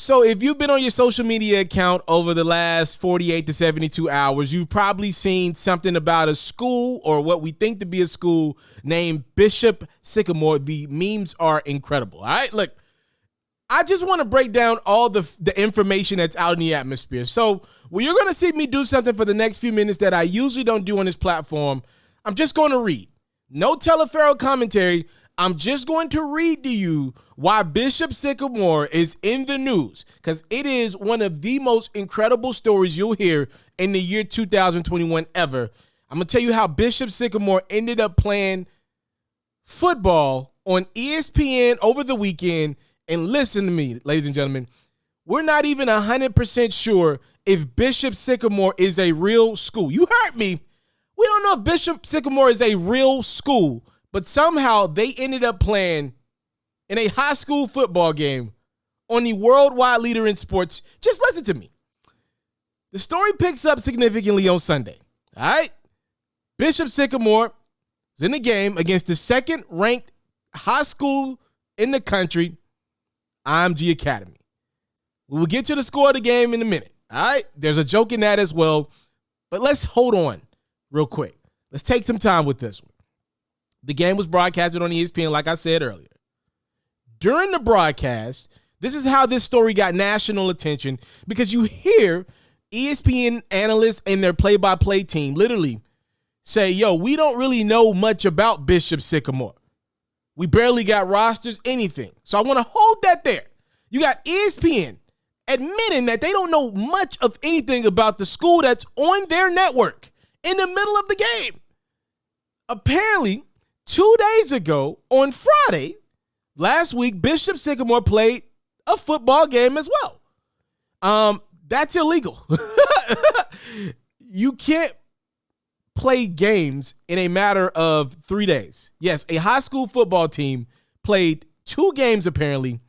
So if you've been on your social media account over the last 48 to 72 hours, you've probably seen something about a school or what we think to be a school named Bishop Sycamore. The memes are incredible. All right, look, I just want to break down all the information that's out in the atmosphere. So well, you're going to see me do something for the next few minutes that I usually don't do on this platform. I'm just going to read. No FERRO commentary. I'm just going to read to you why Bishop Sycamore is in the news, because it is one of the most incredible stories you'll hear in the year 2021 ever. I'm going to tell you how Bishop Sycamore ended up playing football on ESPN over the weekend. And listen to me, ladies and gentlemen, we're not even 100% sure if Bishop Sycamore is a real school. You heard me. We don't know if Bishop Sycamore is a real school, but somehow they ended up playing in a high school football game on the worldwide leader in sports. Just listen to me. The story picks up significantly on Sunday. All right? Bishop Sycamore is in the game against the second-ranked high school in the country, IMG Academy. We will get to the score of the game in a minute. All right? There's a joke in that as well. But let's hold on real quick. Let's take some time with this one. The game was broadcasted on ESPN, like I said earlier. During the broadcast, this is how this story got national attention, because you hear ESPN analysts and their play-by-play team literally say, yo, we don't really know much about Bishop Sycamore. We barely got rosters, anything. So I want to hold that there. You got ESPN admitting that they don't know much of anything about the school that's on their network in the middle of the game. Apparently, 2 days ago, on Friday, last week, Bishop Sycamore played a football game as well. That's illegal. You can't play games in a matter of 3 days. Yes, a high school football team played 2 games apparently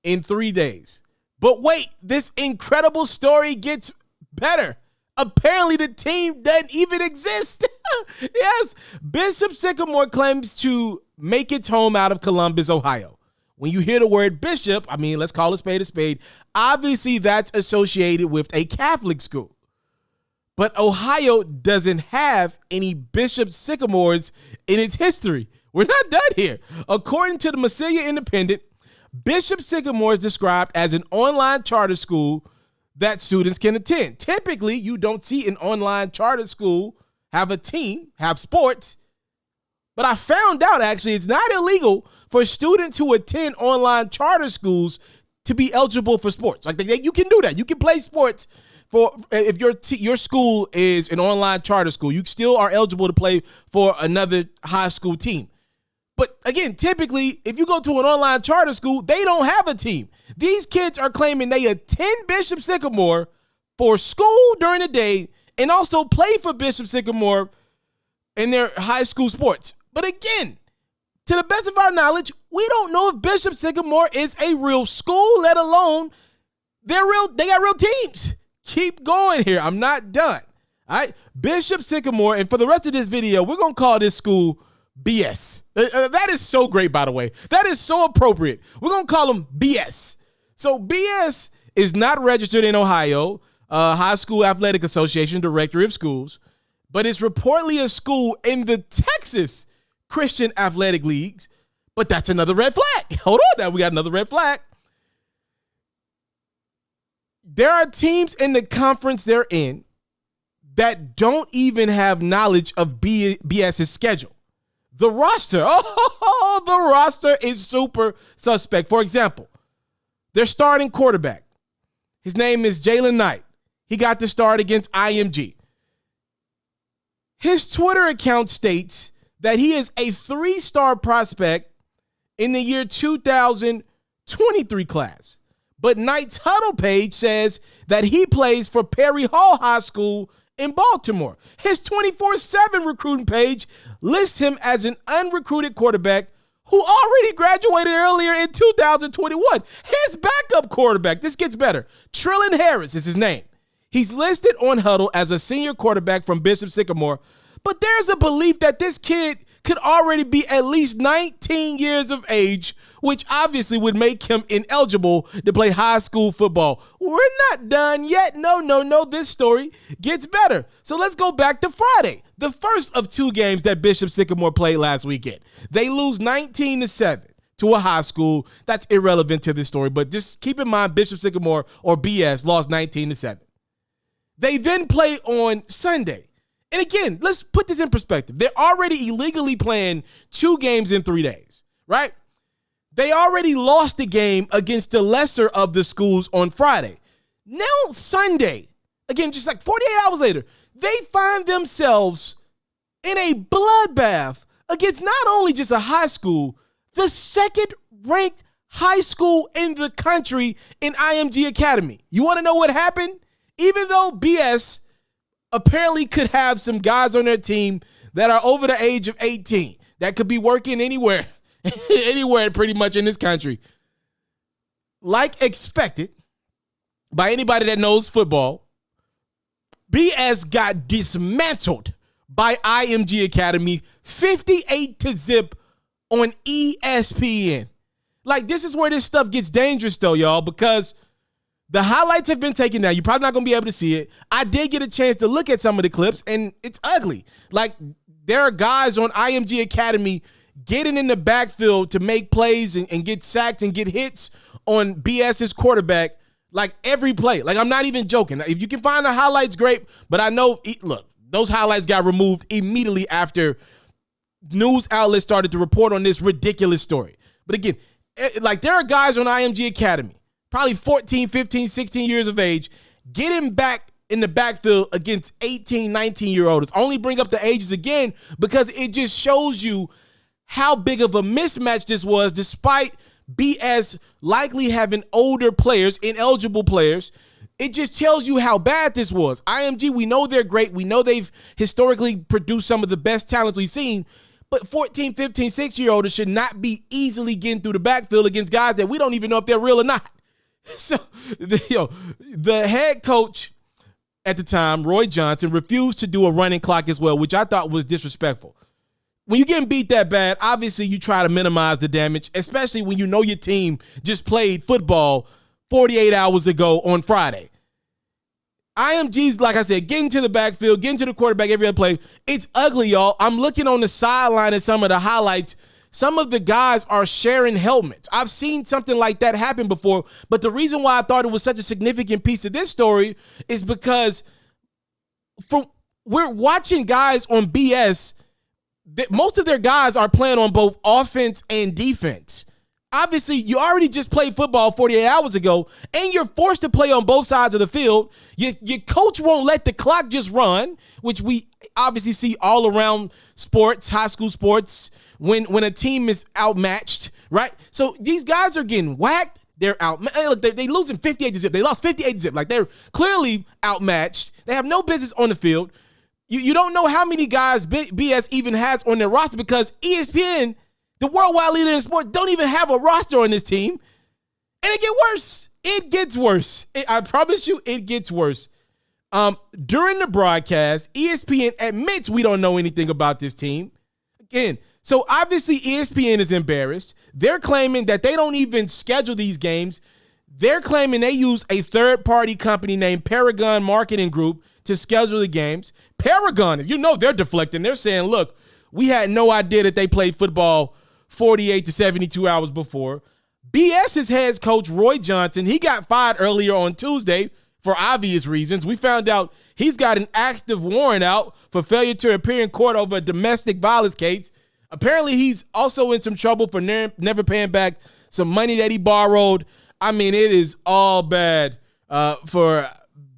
in 3 days. But wait, this incredible story gets better. Apparently the team doesn't even exist. Yes, Bishop Sycamore claims to make its home out of Columbus, Ohio. When you hear the word bishop, I mean, let's call a spade a spade. Obviously, that's associated with a Catholic school. But Ohio doesn't have any Bishop Sycamores in its history. We're not done here. According to the Massilia Independent, Bishop Sycamore is described as an online charter school that students can attend. Typically, you don't see an online charter school have a team, have sports. But I found out, actually, it's not illegal for students who attend online charter schools to be eligible for sports. Like, you can do that. You can play sports for if your school is an online charter school. You still are eligible to play for another high school team. But again, typically, if you go to an online charter school, they don't have a team. These kids are claiming they attend Bishop Sycamore for school during the day and also play for Bishop Sycamore in their high school sports. But again, to the best of our knowledge, we don't know if Bishop Sycamore is a real school, let alone they got real teams. Keep going here. I'm not done. All right. Bishop Sycamore, and for the rest of this video, we're going to call this school BS. That is so great, by the way. That is so appropriate. We're going to call them BS. So BS is not registered in Ohio, High School Athletic Association, Directory of Schools, but it's reportedly a school in the Texas Christian Athletic Leagues. But that's another red flag. Hold on now. We got another red flag. There are teams in the conference they're in that don't even have knowledge of BS's schedule. The roster, the roster is super suspect. For example, their starting quarterback, his name is Jalen Knight. He got the start against IMG. His Twitter account states that he is a 3-star prospect in the year 2023 class. But Knight's huddle page says that he plays for Perry Hall High School in Baltimore. His 24/7 recruiting page lists him as an unrecruited quarterback who already graduated earlier in 2021. His backup quarterback, this gets better, Trillin Harris is his name. He's listed on Huddle as a senior quarterback from Bishop Sycamore, but there's a belief that this kid could already be at least 19 years of age, which obviously would make him ineligible to play high school football. We're not done yet. No. This story gets better. So let's go back to Friday, the first of 2 games that Bishop Sycamore played last weekend. They lose 19-7 to a high school. That's irrelevant to this story, but just keep in mind Bishop Sycamore, or BS, lost 19-7. They then play on Sunday. And again, let's put this in perspective. They're already illegally playing 2 games in 3 days, right? They already lost the game against the lesser of the schools on Friday. Now Sunday, again, just like 48 hours later, they find themselves in a bloodbath against not only just a high school, the second-ranked high school in the country in IMG Academy. You want to know what happened? Even though BS apparently could have some guys on their team that are over the age of 18 that could be working anywhere, anywhere pretty much in this country. Like expected by anybody that knows football, BS got dismantled by IMG Academy 58-0 on ESPN. Like, this is where this stuff gets dangerous though, y'all, because the highlights have been taken down. You're probably not going to be able to see it. I did get a chance to look at some of the clips, and it's ugly. Like, there are guys on IMG Academy getting in the backfield to make plays and get sacked and get hits on BS's quarterback, like every play. Like, I'm not even joking. If you can find the highlights, great. But I know, look, those highlights got removed immediately after news outlets started to report on this ridiculous story. But again, like, there are guys on IMG Academy, probably 14, 15, 16 years of age, getting back in the backfield against 18, 19-year-olds. Only bring up the ages again because it just shows you how big of a mismatch this was, despite BS likely having older players, ineligible players. It just tells you how bad this was. IMG, we know they're great. We know they've historically produced some of the best talents we've seen, but 14, 15, 6-year-olds should not be easily getting through the backfield against guys that we don't even know if they're real or not. So, the head coach at the time, Roy Johnson, refused to do a running clock as well, which I thought was disrespectful. When you're getting beat that bad, obviously you try to minimize the damage, especially when you know your team just played football 48 hours ago on Friday. IMG's, like I said, getting to the backfield, getting to the quarterback every other play. It's ugly, y'all. I'm looking on the sideline at some of the highlights. Some of the guys are sharing helmets. I've seen something like that happen before, but the reason why I thought it was such a significant piece of this story is because we're watching guys on BS that most of their guys are playing on both offense and defense. Obviously, you already just played football 48 hours ago, and you're forced to play on both sides of the field. Your coach won't let the clock just run, which we obviously see all around sports, high school sports, when a team is outmatched, right? So these guys are getting whacked. They're out. Look, they losing 58-0. They lost 58-0. Like, they're clearly outmatched. They have no business on the field. You don't know how many guys BS even has on their roster because ESPN, the worldwide leader in sport, don't even have a roster on this team. And it gets worse. It gets worse. I promise you, it gets worse. During the broadcast, ESPN admits we don't know anything about this team. Again, so obviously ESPN is embarrassed. They're claiming that they don't even schedule these games. They're claiming they use a third-party company named Paragon Marketing Group to schedule the games. Paragon, you know they're deflecting. They're saying, look, we had no idea that they played football 48 to 72 hours before. BS's head coach, Roy Johnson, he got fired earlier on Tuesday for obvious reasons. We found out he's got an active warrant out for failure to appear in court over a domestic violence case. Apparently, he's also in some trouble for never paying back some money that he borrowed. I mean, it is all bad for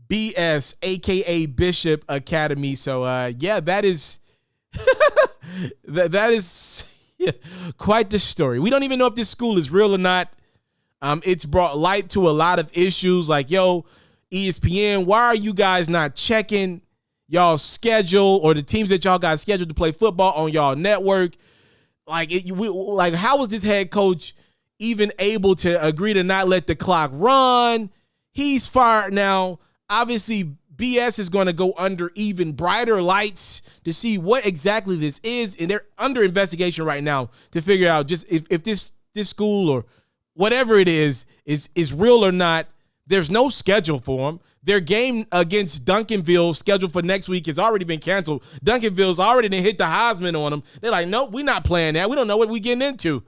BS, a.k.a. Bishop Academy. So, yeah, that is that is quite the story. We don't even know if this school is real or not. It's brought light to a lot of issues like, yo, ESPN, why are you guys not checking y'all schedule or the teams that y'all got scheduled to play football on y'all network? Like, how was this head coach even able to agree to not let the clock run? He's fired now. Obviously, BS is going to go under even brighter lights to see what exactly this is. And they're under investigation right now to figure out just if this school or whatever it is real or not. There's no schedule for them. Their game against Duncanville, scheduled for next week, has already been canceled. Duncanville's already done hit the Heisman on them. They're like, nope, we're not playing that. We don't know what we're getting into.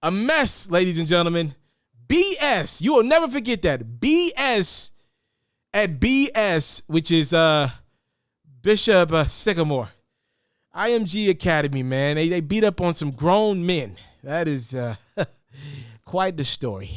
A mess, ladies and gentlemen. BS. You will never forget that. BS at BS, which is Bishop Sycamore. IMG Academy, man. They beat up on some grown men. That is quite the story.